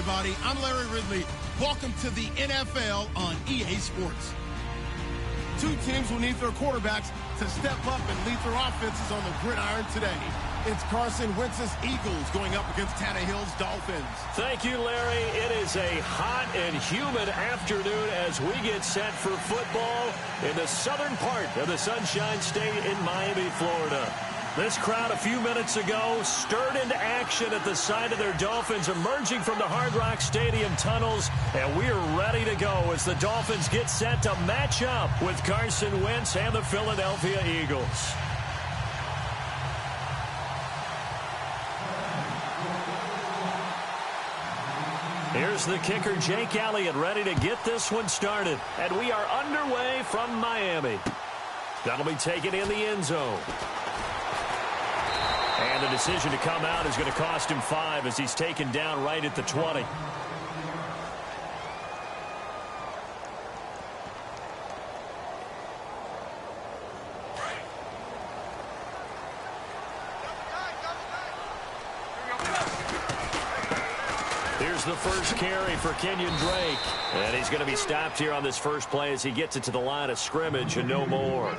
everybody. I'm Larry Ridley. Welcome to the NFL on EA Sports. Two teams will need their quarterbacks to step up and lead their offenses on the gridiron today. It's Carson Wentz's Eagles going up against Tannehill's Dolphins. Thank you, Larry. It is a hot and humid afternoon as we get set for football in the southern part of the Sunshine State in Miami, Florida. This crowd a few minutes ago stirred into action at the side of their Dolphins emerging from the Hard Rock Stadium tunnels, and we are ready to go as the Dolphins get set to match up with Carson Wentz and the Philadelphia Eagles. Here's the kicker, Jake Elliott, ready to get this one started. And we are underway from Miami. That'll be taken in the end zone. And the decision to come out is going to cost him 5 as he's taken down right at the 20. Here's the first carry for Kenyon Drake. And he's going to be stopped here on this first play as he gets it to the line of scrimmage and no more.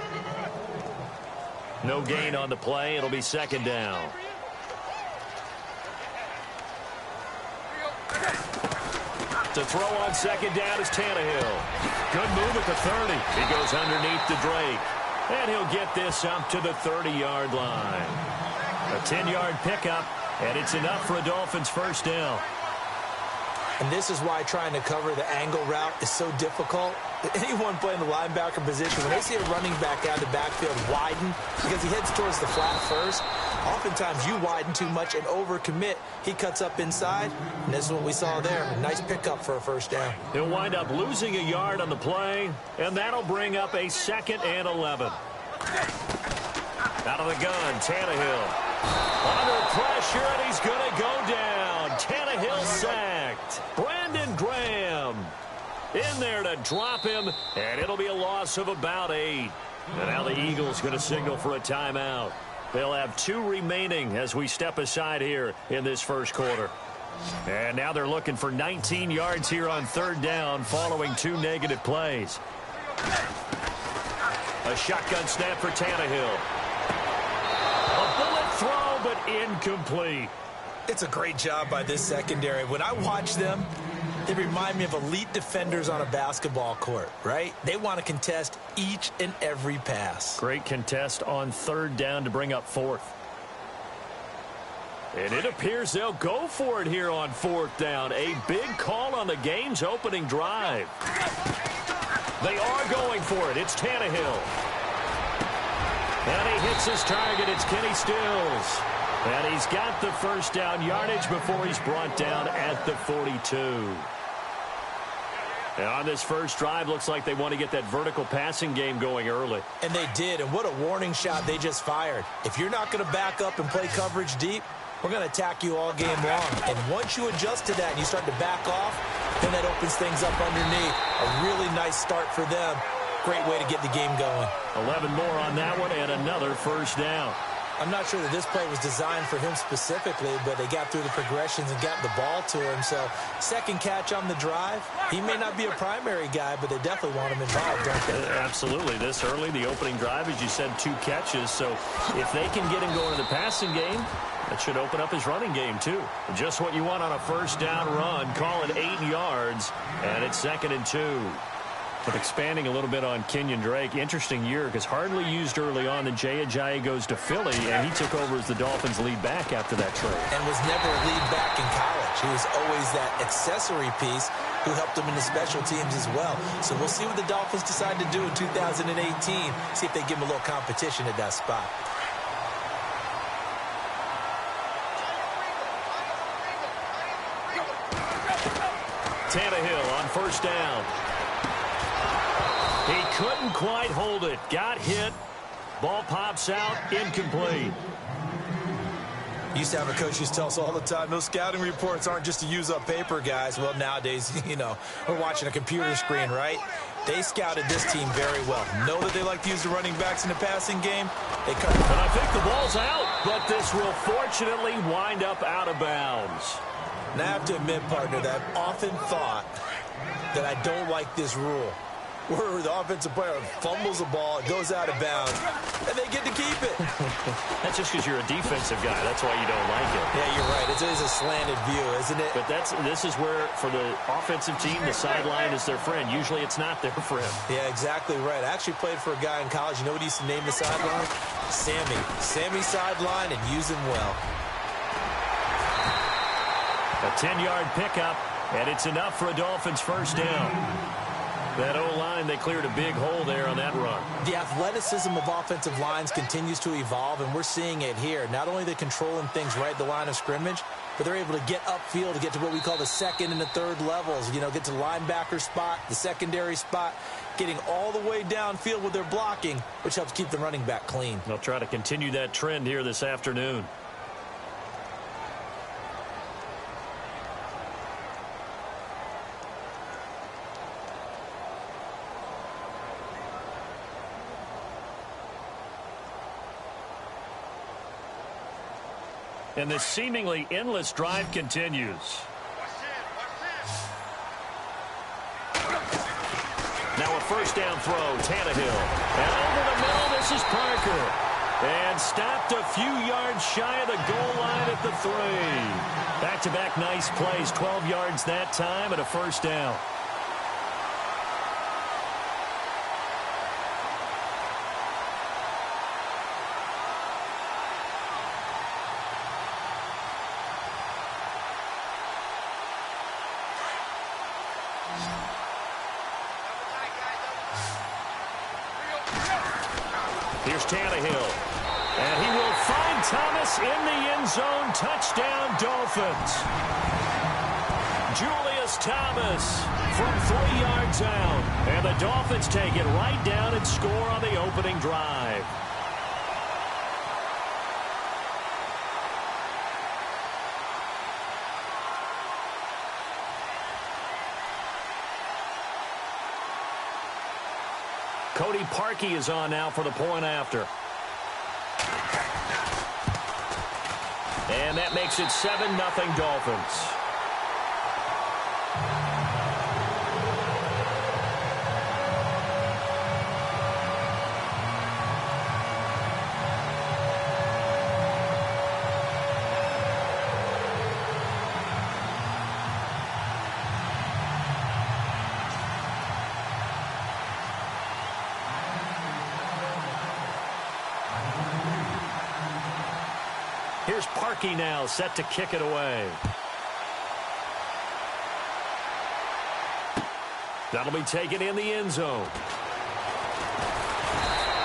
No gain on the play. It'll be second down. To throw on second down is Tannehill. Good move at the 30. He goes underneath to Drake. And he'll get this up to the 30-yard line. A 10-yard pickup, and it's enough for a Dolphins first down. And this is why trying to cover the angle route is so difficult. Anyone playing the linebacker position, when they see a running back out of the backfield widen because he heads towards the flat first, oftentimes you widen too much and overcommit. He cuts up inside, and this is what we saw there. A nice pickup for a first down. He'll wind up losing a yard on the play, and that'll bring up a 2nd and 11. Out of the gun, Tannehill. Under pressure, and he's going to go down. Tannehill sacked. Brandon Graham in there to drop him, and it'll be a loss of about 8. And now the Eagles going to signal for a timeout. They'll have 2 remaining as we step aside here in this first quarter. And now they're looking for 19 yards here on 3rd down following 2 negative plays. A shotgun snap for Tannehill. A bullet throw, but incomplete. It's a great job by this secondary. When I watch them, they remind me of elite defenders on a basketball court, right? They want to contest each and every pass. Great contest on 3rd down to bring up 4th. And it appears they'll go for it here on 4th down. A big call on the game's opening drive. They are going for it. It's Tannehill. And he hits his target. It's Kenny Stills. And he's got the first down yardage before he's brought down at the 42. And on this first drive, looks like they want to get that vertical passing game going early. And they did, and what a warning shot they just fired. If you're not going to back up and play coverage deep, we're going to attack you all game long. And once you adjust to that and you start to back off, then that opens things up underneath. A really nice start for them. Great way to get the game going. 11 more on that one and another first down. I'm not sure that this play was designed for him specifically, but they got through the progressions and got the ball to him. So, second catch on the drive. He may not be a primary guy, but they definitely want him involved, don't they? Absolutely. This early, the opening drive, as you said, 2 catches. So, if they can get him going in the passing game, that should open up his running game, too. Just what you want on a first down run. Call it 8 yards, and it's 2nd and 2. But expanding a little bit on Kenyon Drake, interesting year because hardly used early on. Then Jay Ajayi goes to Philly, and he took over as the Dolphins' lead back after that trade. And was never a lead back in college. He was always that accessory piece who helped him in the special teams as well. So we'll see what the Dolphins decide to do in 2018, see if they give him a little competition at that spot. Tannehill on first down. He couldn't quite hold it. Got hit. Ball pops out. Incomplete. Used to have a coach who used to tell us all the time, those scouting reports aren't just to use up paper, guys. Well, nowadays, you know, we're watching a computer screen, right? They scouted this team very well. Know that they like to use the running backs in the passing game. They cut. And I think the ball's out, but this will fortunately wind up out of bounds. And I have to admit, partner, that I've often thought that I don't like this rule, where the offensive player fumbles the ball, it goes out of bounds, and they get to keep it. That's just because you're a defensive guy. That's why you don't like it. Yeah, you're right. It is a slanted view, isn't it? But this is where, for the offensive team, the sideline is their friend. Usually it's not their friend. Yeah, exactly right. I actually played for a guy in college. You know what he used to name the sideline? Sammy. Sammy sideline, and use him well. A 10-yard pickup, and it's enough for a Dolphins first down. That O-line, they cleared a big hole there on that run. The athleticism of offensive lines continues to evolve, and we're seeing it here. Not only are they controlling things right at the line of scrimmage, but they're able to get upfield to get to what we call the second and the third levels. You know, get to the linebacker spot, the secondary spot, getting all the way downfield with their blocking, which helps keep the running back clean. They'll try to continue that trend here this afternoon. And this seemingly endless drive continues. Now a first down throw, Tannehill. And over the middle, this is Parker. And stopped a few yards shy of the goal line at the 3. Back-to-back nice plays, 12 yards that time and a first down. Here's Tannehill. And he will find Thomas in the end zone. Touchdown, Dolphins. Julius Thomas from 3 yards out. And the Dolphins take it right down and score on the opening drive. Cody Parkey is on now for the point after. And that makes it 7-0 Dolphins. Here's Parkey now, set to kick it away. That'll be taken in the end zone.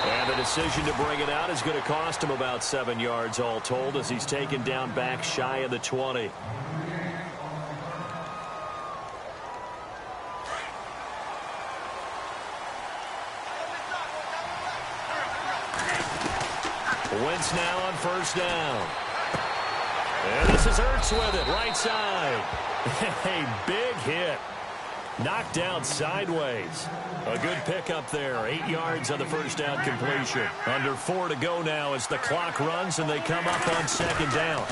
And the decision to bring it out is going to cost him about 7 yards all told as he's taken down back shy of the 20. Wentz now on first down. And this is Ertz with it, right side. A big hit. Knocked down sideways. A good pickup there. 8 yards on the first down completion. Under 4 to go now as the clock runs and they come up on second down.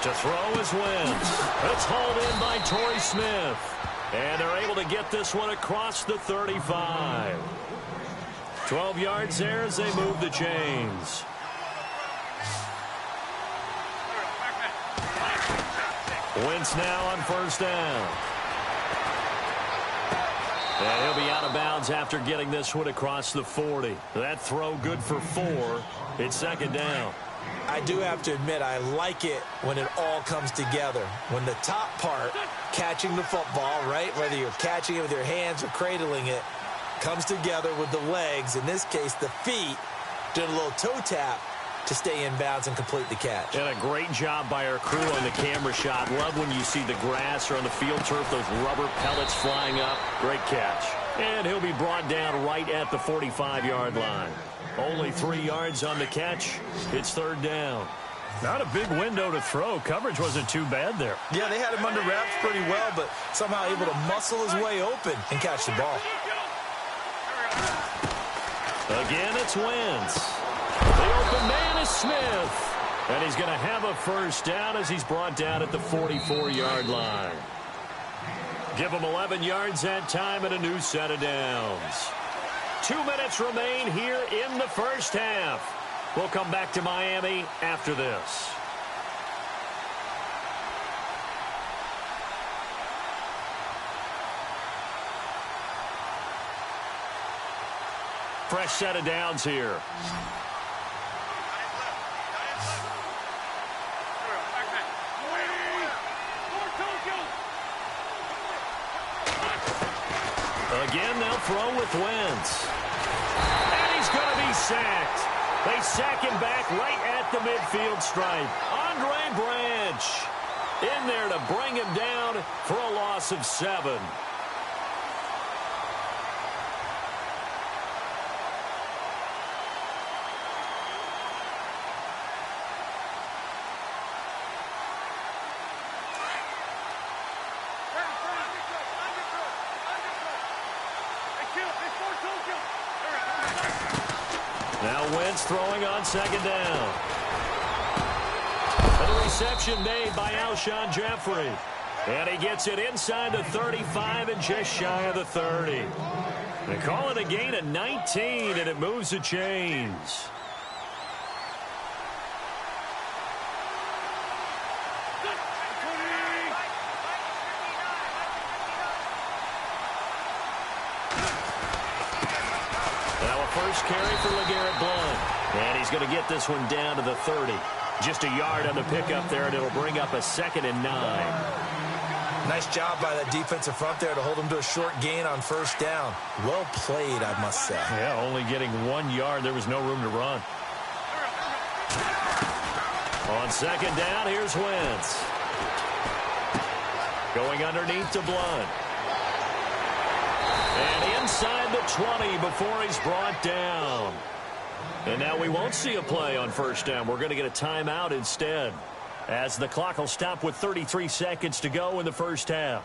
To throw is Wentz. It's hauled in by Torrey Smith. And they're able to get this one across the 35. 12 yards there as they move the chains. Wentz now on first down. And he'll be out of bounds after getting this one across the 40. That throw good for 4. It's second down. I do have to admit, I like it when it all comes together. When the top part, catching the football, right, whether you're catching it with your hands or cradling it, comes together with the legs, in this case the feet, doing a little toe tap to stay in bounds and complete the catch. And a great job by our crew on the camera shot. Love when you see the grass or on the field turf, those rubber pellets flying up. Great catch. And he'll be brought down right at the 45-yard line. Only 3 yards on the catch. It's third down. Not a big window to throw. Coverage wasn't too bad there. Yeah, they had him under wraps pretty well, but somehow able to muscle his way open and catch the ball. Again, it's Wentz. The open man is Smith. And he's going to have a first down as he's brought down at the 44-yard line. Give him 11 yards that time and a new set of downs. 2 minutes remain here in the first half. We'll come back to Miami after this. Fresh set of downs here. Again, they'll throw with Wentz. And he's going to be sacked. They sack him back right at the midfield stripe. Andre Branch in there to bring him down for a loss of 7. Now Wentz throwing on second down. And a reception made by Alshon Jeffrey. And he gets it inside the 35 and just shy of the 30. They call it a gain of 19, and it moves the chains. First carry for LeGarrette Blount. And he's going to get this one down to the 30. Just a yard on the pickup there, and it'll bring up a 2nd and 9. Nice job by that defensive front there to hold him to a short gain on first down. Well played, I must say. Yeah, only getting 1 yard. There was no room to run. On second down, here's Wentz. Going underneath to Blount. And inside the 20 before he's brought down. And now we won't see a play on first down. We're going to get a timeout instead, as the clock will stop with 33 seconds to go in the first half.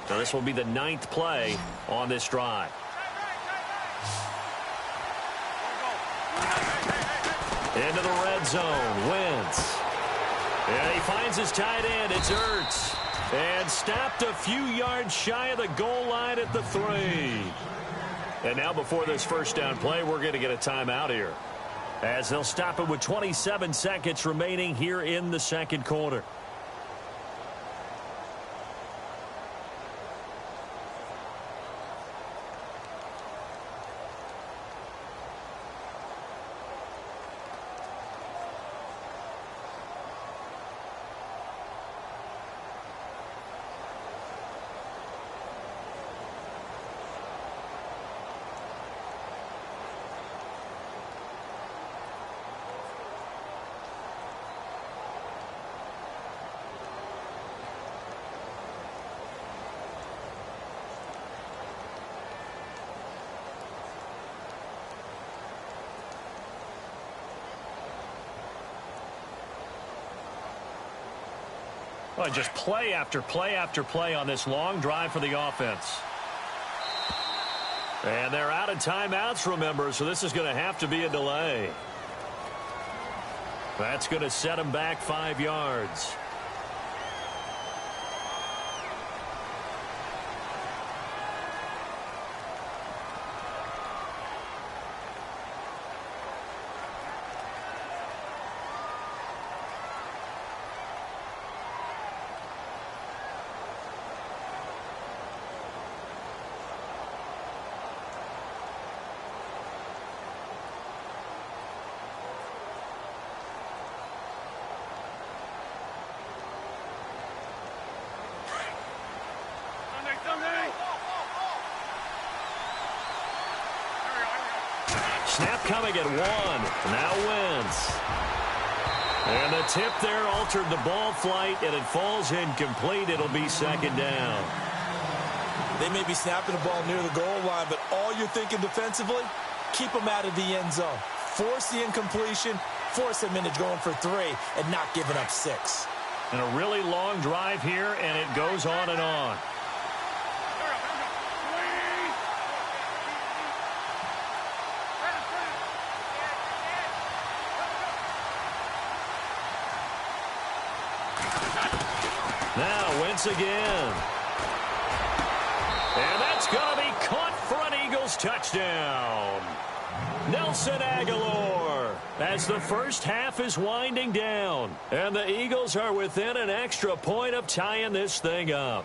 So this will be the 9th play on this drive. Into the red zone. Wentz. And he finds his tight end. It's Ertz. And stopped a few yards shy of the goal line at the 3. And now before this first down play, we're going to get a timeout here, as they'll stop it with 27 seconds remaining here in the second quarter. Well, just play after play after play on this long drive for the offense. And they're out of timeouts, remember, so this is going to have to be a delay. That's going to set them back 5 yards. Snap coming at 1. Now Wentz. And the tip there altered the ball flight, and it falls incomplete. It'll be second down. They may be snapping the ball near the goal line, but all you're thinking defensively, keep them out of the end zone. Force the incompletion, force them into going for 3, and not giving up 6. And a really long drive here, and it goes on and on. Now Wentz again. And that's going to be caught for an Eagles touchdown. Nelson Aguilar, as the first half is winding down. And the Eagles are within an extra point of tying this thing up.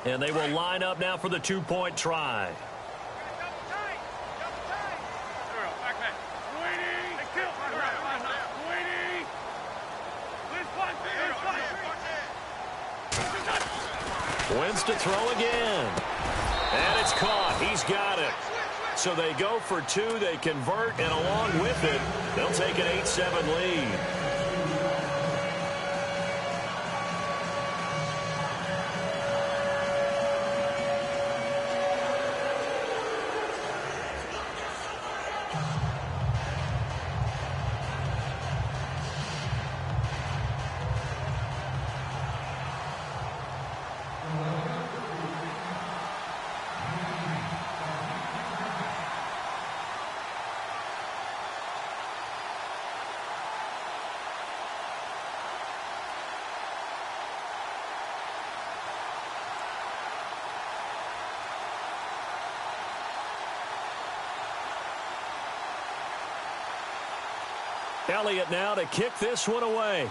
And they will line up now for the 2-point try. Wentz to throw again. And it's caught. He's got it. So they go for 2. They convert, and along with it, they'll take an 8-7 lead. Elliott now to kick this one away.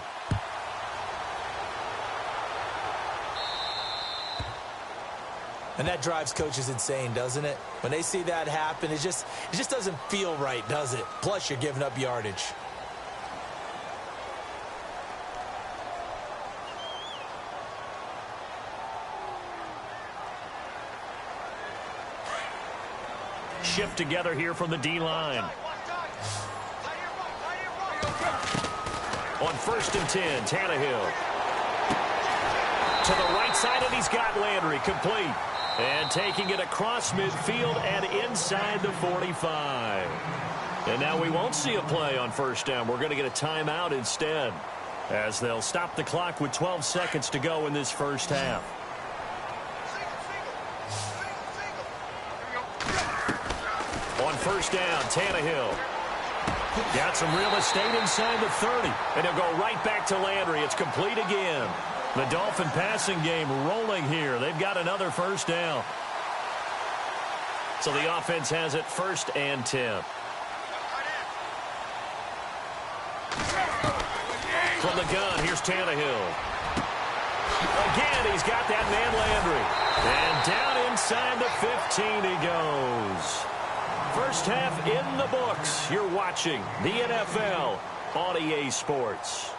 And that drives coaches insane, doesn't it? When they see that happen, it just doesn't feel right, does it? Plus, you're giving up yardage. Shift together here from the D-line. On 1st and 10, Tannehill. To the right side, and he's got Landry complete. And taking it across midfield and inside the 45. And now we won't see a play on 1st down. We're going to get a timeout instead, as they'll stop the clock with 12 seconds to go in this first half. On 1st down, Tannehill. Got some real estate inside the 30. And he'll go right back to Landry. It's complete again. The Dolphin passing game rolling here. They've got another 1st down. So the offense has it 1st and 10. From the gun, here's Tannehill. Again, he's got that man Landry. And down inside the 15 he goes. First half in the books. You're watching the NFL on EA Sports.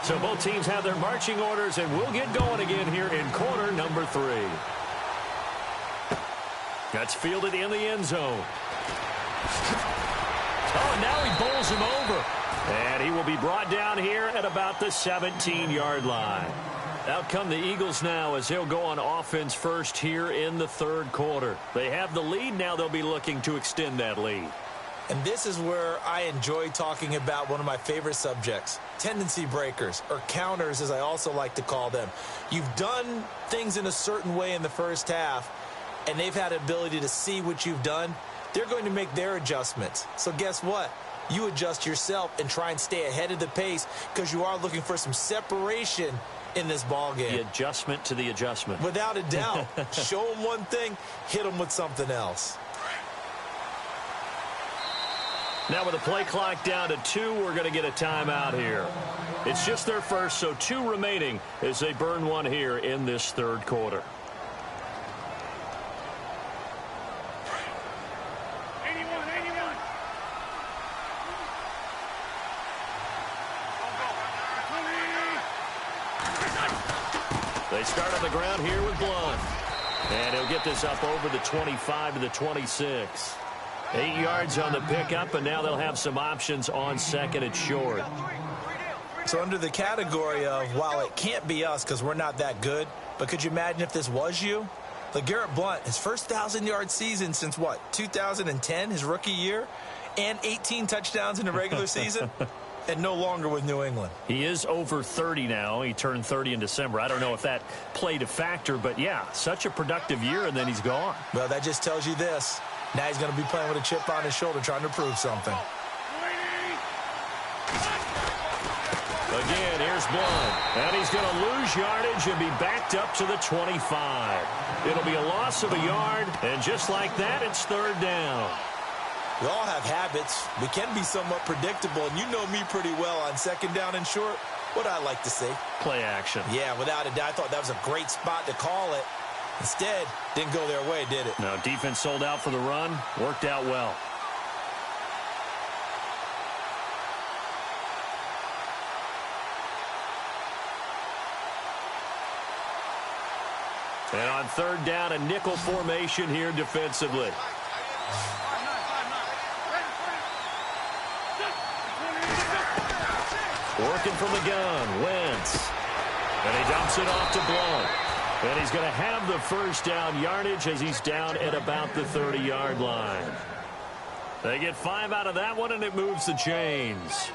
So both teams have their marching orders, and we'll get going again here in quarter number 3. That's fielded in the end zone. Oh, and now he bowls him over. And he will be brought down here at about the 17-yard line. Out come the Eagles now as they'll go on offense first here in the 3rd quarter. They have the lead. Now they'll be looking to extend that lead. And this is where I enjoy talking about one of my favorite subjects, tendency breakers, or counters as I also like to call them. You've done things in a certain way in the first half, and they've had the ability to see what you've done. They're going to make their adjustments. So guess what? You adjust yourself and try and stay ahead of the pace because you are looking for some separation in this ball game. The adjustment to the adjustment. Without a doubt. Show them one thing, hit them with something else. Now with the play clock down to 2, we're going to get a timeout here. It's just their first, so 2 remaining as they burn one here in this third quarter. They start on the ground here with Blunt. And he'll get this up over the 25 to the 26. 8 yards on the pickup, and now they'll have some options on second and short. So under the category of, while it can't be us because we're not that good, but could you imagine if this was you? LeGarrette Blunt, his first 1,000-yard season since, what, 2010, his rookie year, and 18 touchdowns in the regular season, and no longer with New England. He is over 30 now. He turned 30 in December. I don't know if that played a factor, but, yeah, such a productive year, and then he's gone. Well, that just tells you this. Now he's going to be playing with a chip on his shoulder trying to prove something. Again, here's Blunt. And he's going to lose yardage and be backed up to the 25. It'll be a loss of a yard, and just like that, it's third down. We all have habits. We can be somewhat predictable, and you know me pretty well on second down and short. What I like to see. Play action. Yeah, without a doubt. I thought that was a great spot to call it. Instead, didn't go their way, did it? No, defense sold out for the run. Worked out well. And on third down, a nickel formation here defensively. Working from the gun, Wentz. And he dumps it off to Blunt. And he's going to have the first down yardage as he's down at about the 30-yard line. They get 5 out of that one, and it moves the chains.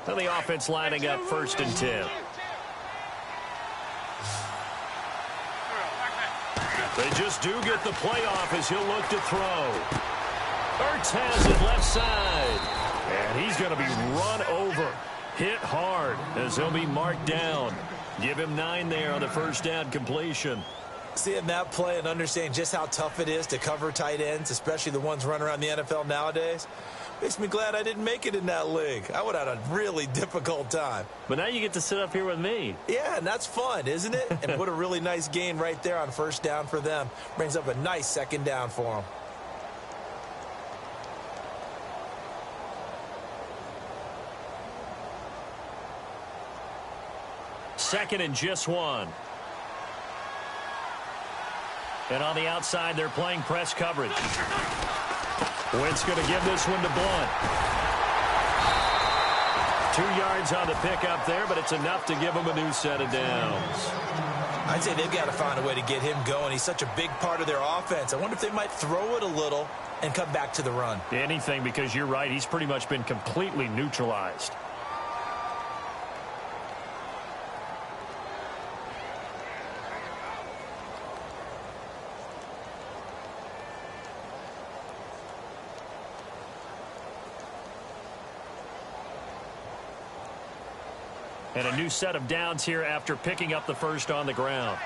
And the offense lining up 1st and 10. They just do get the playoff as he'll look to throw. Ertz has it left side. And he's going to be run over. Hit hard as he'll be marked down. Give him 9 there on the first down completion. Seeing that play and understanding just how tough it is to cover tight ends, especially the ones running around the NFL nowadays, makes me glad I didn't make it in that league. I would have had a really difficult time. But now you get to sit up here with me. Yeah, and that's fun, isn't it? And put a really nice gain right there on first down for them. Brings up a nice second down for them. Second and just 1. And on the outside, they're playing press coverage. Wentz going to give this one to Blunt. 2 yards on the pickup there, but it's enough to give him a new set of downs. I'd say they've got to find a way to get him going. He's such a big part of their offense. I wonder if they might throw it a little and come back to the run. Anything, because you're right. He's pretty much been completely neutralized. And a new set of downs here after picking up the first on the ground.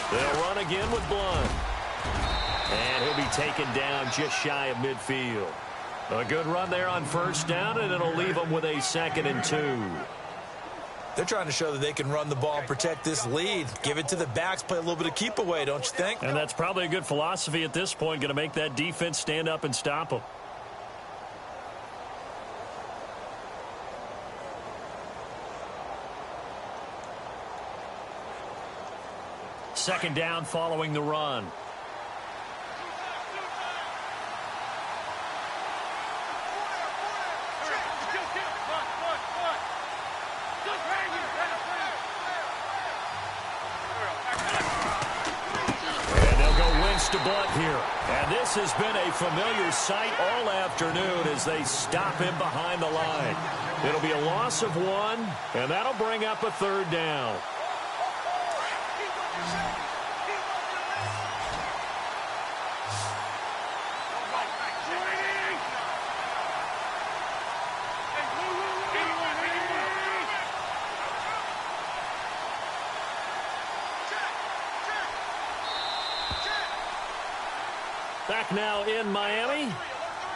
They'll run again with Blunt. And he'll be taken down just shy of midfield. A good run there on first down, and it'll leave them with a 2nd and 2. They're trying to show that they can run the ball and protect this lead. Give it to the backs, play a little bit of keep away, don't you think? And that's probably a good philosophy at this point, going to make that defense stand up and stop them. Second down following the run. to bunt here. And this has been a familiar sight all afternoon as they stop him behind the line. It'll be a loss of 1, and that'll bring up a 3rd down. Back now in Miami.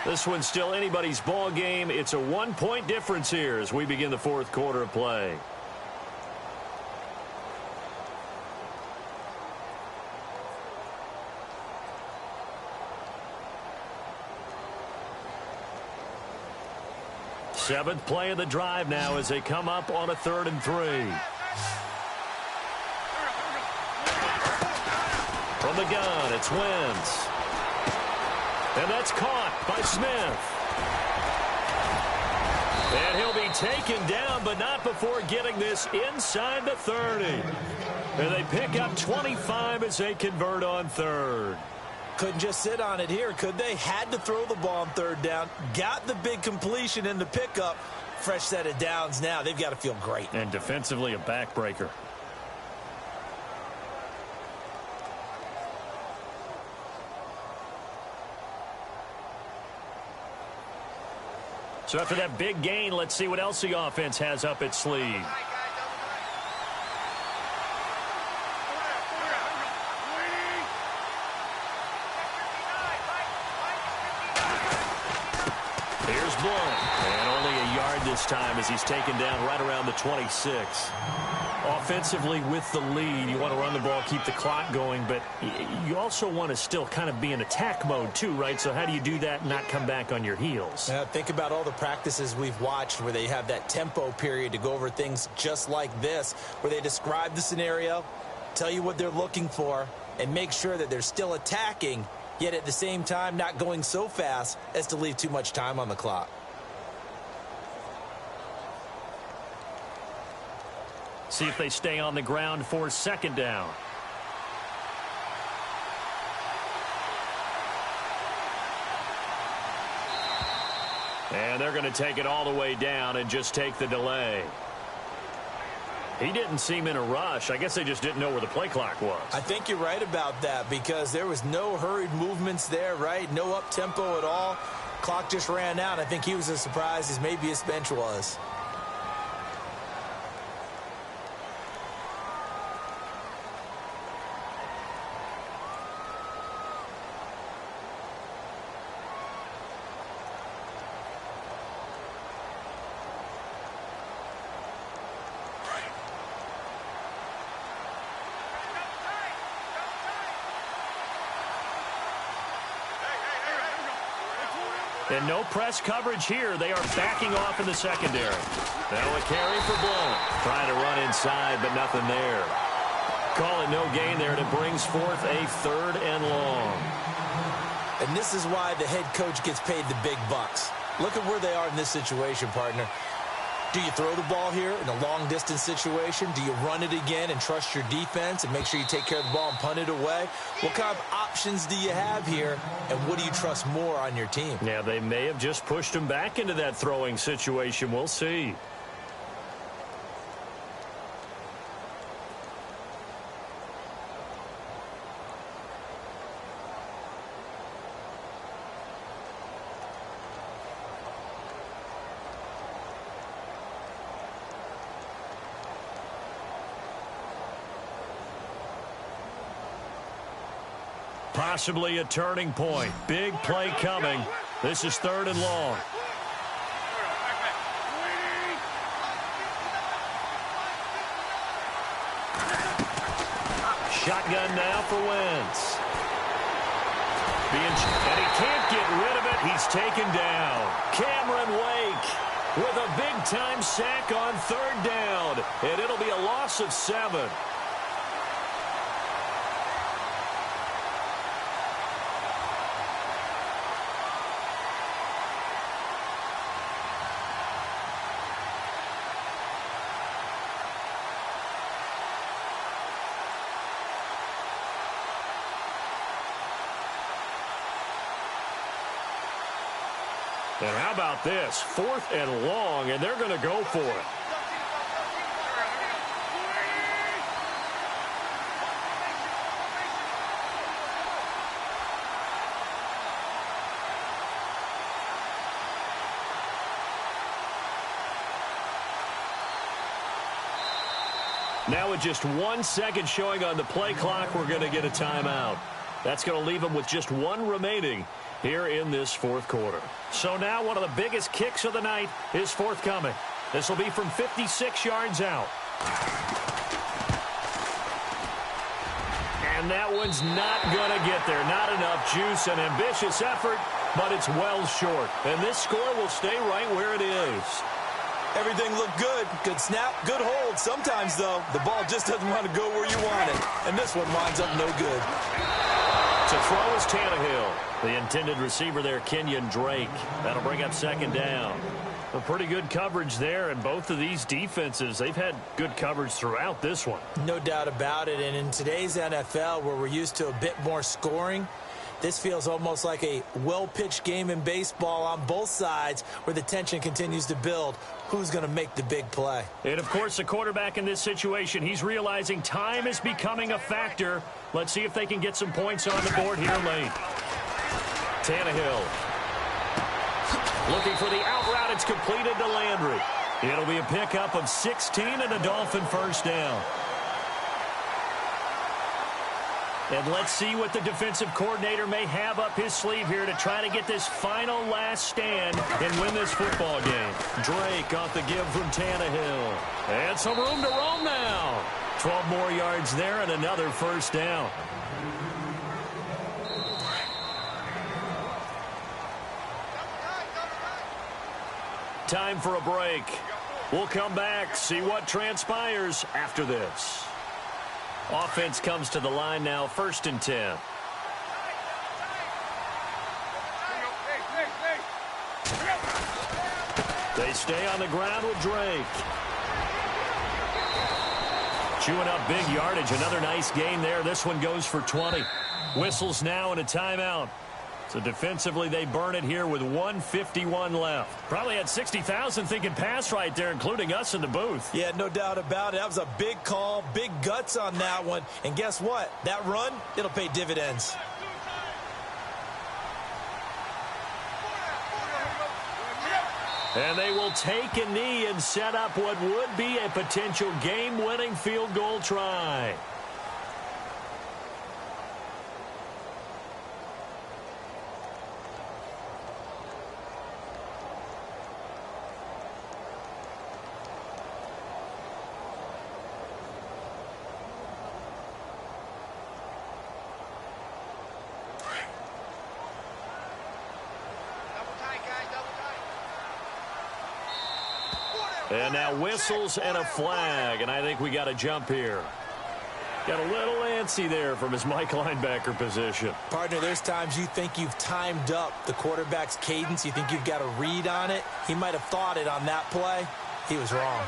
This one's still anybody's ball game. It's a 1-point difference here as we begin the 4th quarter of play. Seventh play of the drive now as they come up on a 3rd and 3. From the gun, it's Wentz. And that's caught by Smith. And he'll be taken down, but not before getting this inside the 30. And they pick up 25 as they convert on 3rd. Couldn't just sit on it here, could they? Had to throw the ball on 3rd down. Got the big completion in the pickup. Fresh set of downs now. They've got to feel great. And defensively, a backbreaker. So after that big gain, let's see what else the offense has up its sleeve. Here's Blunt. And only a yard this time as he's taken down right around the 26. Offensively with the lead, you want to run the ball, keep the clock going, but you also want to still kind of be in attack mode too, right? So how do you do that and not come back on your heels? Think about all the practices we've watched where they have that tempo period to go over things just like this, where they describe the scenario, tell you what they're looking for, and make sure that they're still attacking, yet at the same time not going so fast as to leave too much time on the clock. See if they stay on the ground for 2nd down. And they're going to take it all the way down and just take the delay. He didn't seem in a rush. I guess they just didn't know where the play clock was. I think you're right about that because there was no hurried movements there, right? No up-tempo at all. Clock just ran out. I think he was as surprised as maybe his bench was. And no press coverage here. They are backing off in the secondary. Now a carry for Blunt. Trying to run inside, but nothing there. Call it no gain there, and it brings forth a 3rd and long. And this is why the head coach gets paid the big bucks. Look at where they are in this situation, partner. Do you throw the ball here in a long-distance situation? Do you run it again and trust your defense and make sure you take care of the ball and punt it away? What kind of options do you have here, and what do you trust more on your team? Yeah, they may have just pushed him back into that throwing situation. We'll see. Possibly a turning point. Big play coming. This is 3rd and long. Shotgun now for Wentz. And he can't get rid of it. He's taken down. Cameron Wake with a big-time sack on 3rd down. And it'll be a loss of 7. And how about this? 4th and long, and they're going to go for it. Now with just 1 second showing on the play clock, we're going to get a timeout. That's going to leave them with just 1 remaining here in this 4th quarter. So now one of the biggest kicks of the night is forthcoming. This will be from 56 yards out. And that one's not going to get there. Not enough juice. An ambitious effort, but it's well short. And this score will stay right where it is. Everything looked good. Good snap, good hold. Sometimes, though, the ball just doesn't want to go where you want it. And this one winds up no good. To throw is Tannehill. The intended receiver there, Kenyon Drake. That'll bring up 2nd down. A pretty good coverage there, and both of these defenses, they've had good coverage throughout this one. No doubt about it. And in today's NFL, where we're used to a bit more scoring, this feels almost like a well-pitched game in baseball on both sides where the tension continues to build. Who's going to make the big play? And, of course, the quarterback in this situation, he's realizing time is becoming a factor. Let's see if they can get some points on the board here late. Tannehill looking for the out route. It's completed to Landry. It'll be a pickup of 16 and a Dolphin 1st down. And let's see what the defensive coordinator may have up his sleeve here to try to get this final last stand and win this football game. Drake off the give from Tannehill. And some room to roam now. 12 more yards there and another 1st down. Time for a break. We'll come back, see what transpires after this. Offense comes to the line now, 1st and 10. They stay on the ground with Drake. Chewing up big yardage. Another nice gain there. This one goes for 20. Whistles now and a timeout. So defensively, they burn it here with 1:51 left. Probably had 60,000 thinking pass right there, including us in the booth. Yeah, no doubt about it. That was a big call, big guts on that one. And guess what? That run, it'll pay dividends. And they will take a knee and set up what would be a potential game-winning field goal try. And now whistles and a flag, and I think we got a jump here. Got a little antsy there from his Mike linebacker position. Partner, there's times you think you've timed up the quarterback's cadence. You think you've got a read on it. He might have thought it on that play. He was wrong.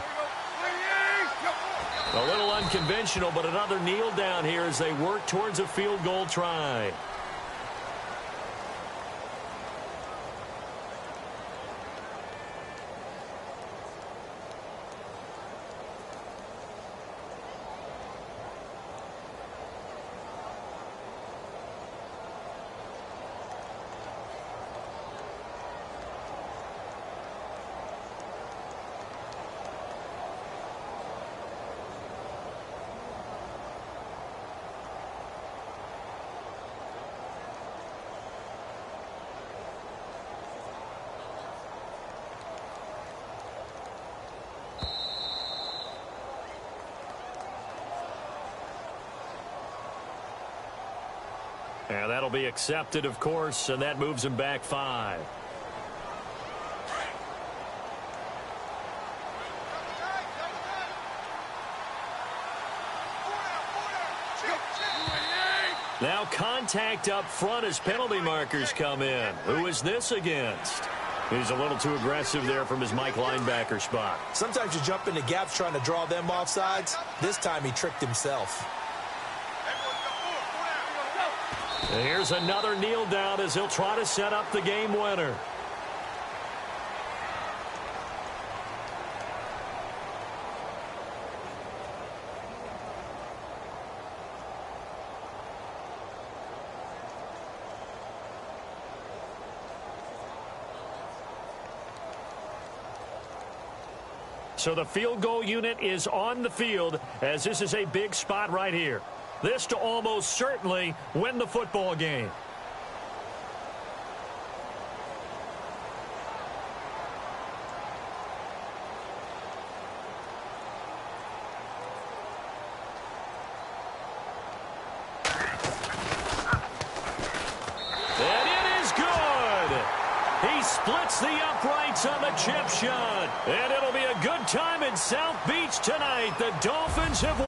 A little unconventional, but another kneel down here as they work towards a field goal try. And that'll be accepted, of course, and that moves him back 5. Now contact up front as penalty markers come in. Who is this against? He's a little too aggressive there from his Mike linebacker spot. Sometimes you jump into gaps trying to draw them off sides. This time he tricked himself. And here's another kneel down as he'll try to set up the game winner. So the field goal unit is on the field as this is a big spot right here. This to almost certainly win the football game. He splits the uprights on the chip shot. And it'll be a good time in South Beach tonight. The Dolphins have